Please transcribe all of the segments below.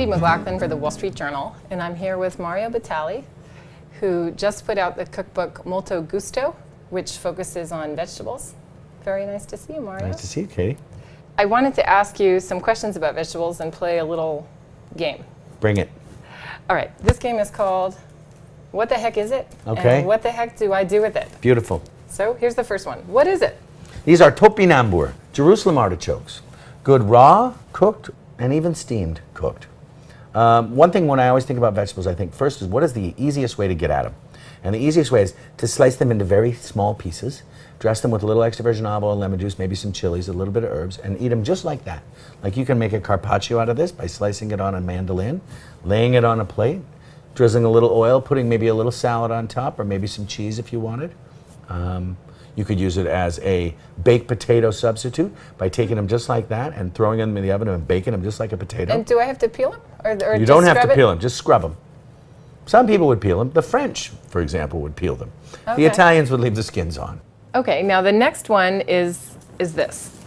McLaughlin for the Wall Street Journal, and I'm here with Mario Batali, who just put out the cookbook Molto Gusto, which focuses on vegetables. Very nice to see you, Mario. Nice to see you, Katie. I wanted to ask you some questions about vegetables and play a little game. Bring it. All right, this game is called What the Heck Is It? Okay. And what the heck do I do with it? Beautiful. So here's the first one. What is it? These are topinambur, Jerusalem artichokes. Good raw, cooked, and even steamed cooked. One thing when I always think about vegetables, I think first is what is the easiest way to get at them? And the easiest way is to slice them into very small pieces, dress them with a little extra virgin olive oil, lemon juice, maybe some chilies, a little bit of herbs, and eat them just like that. Like you can make a carpaccio out of this by slicing it on a mandolin, laying it on a plate, drizzling a little oil, putting maybe a little salad on top, or maybe some cheese if you wanted. You could use it as a baked potato substitute by taking them just like that and throwing them in the oven and baking them just like a potato. And do I have to peel them? Or You just don't have scrub to it? peel them, just scrub them. Some people would peel them. The French, for example, would peel them. Okay. The Italians would leave the skins on. Okay, now the next one is this.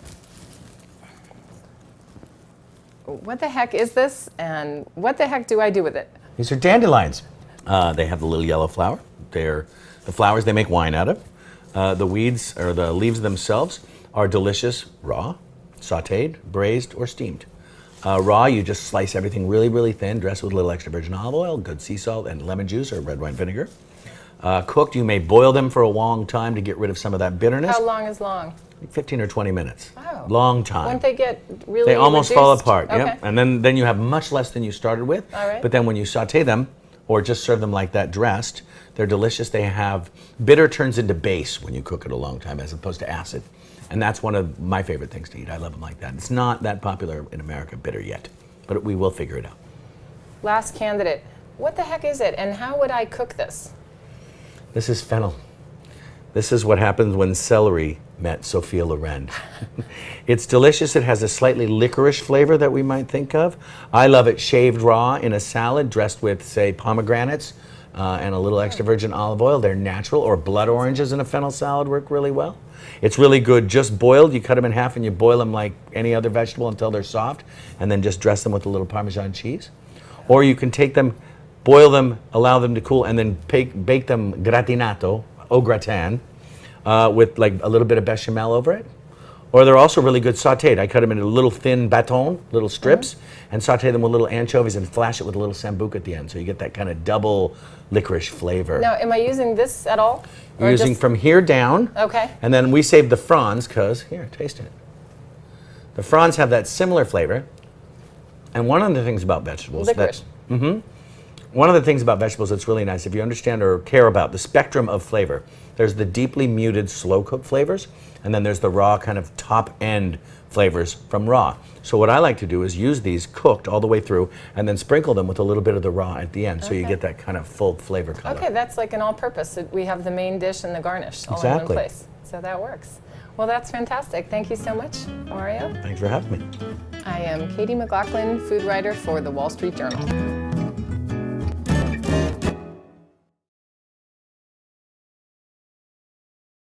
What the heck is this, and what the heck do I do with it? These are dandelions. They have the little yellow flower. They're the flowers they make wine out of. The weeds, or the leaves themselves, are delicious raw, sautéed, braised, or steamed. Raw, you just slice everything really, really thin, dress with a little extra virgin olive oil, good sea salt, and lemon juice or red wine vinegar. Cooked, you may boil them for a long time to get rid of some of that bitterness. How long is long? 15 or 20 minutes. Oh. Long time. Won't they get really They almost fall reduced? apart, Okay. yep. And then you have much less than you started with. All right. But then when you saute them, or just serve them like that dressed, they're delicious. They have, bitter turns into base when you cook it a long time as opposed to acid. And that's one of my favorite things to eat. I love them like that. It's not that popular in America, bitter yet, but we will figure it out. Last candidate. What the heck is it, and how would I cook this? This is fennel. This is what happens when celery met Sophia Loren. It's delicious. It has a slightly licorice flavor that we might think of. I love it shaved raw in a salad, dressed with, say, pomegranates and a little extra virgin olive oil. They're natural, or blood oranges in a fennel salad work really well. It's really good just boiled. You cut them in half and you boil them like any other vegetable until they're soft, and then just dress them with a little Parmesan cheese. Or you can take them, boil them, allow them to cool, and then bake them gratinato, au gratin, with like a little bit of bechamel over it. Or they're also really good sautéed. I cut them into little thin bâtons, little strips, and sauté them with little anchovies and flash it with a little sambuca at the end, so you get that kind of double licorice flavor. Now, am I using this at all? You're Or using just- from here down, Okay. and then we save the fronds, because, here, taste it. The fronds have that similar flavor. And one of the things about vegetables Licorice. one of the things about vegetables that's really nice, if you understand or care about the spectrum of flavor, there's the deeply muted slow cooked flavors, and then there's the raw kind of top end flavors from raw. So what I like to do is use these cooked all the way through and then sprinkle them with a little bit of the raw at the end, so you Okay. get that kind of full flavor color. Okay, that's like an all-purpose. We have the main dish and the garnish all in Exactly. one place. So that works. Well, that's fantastic. Thank you so much, Mario. Thanks for having me. I am Katie McLaughlin, food writer for the Wall Street Journal.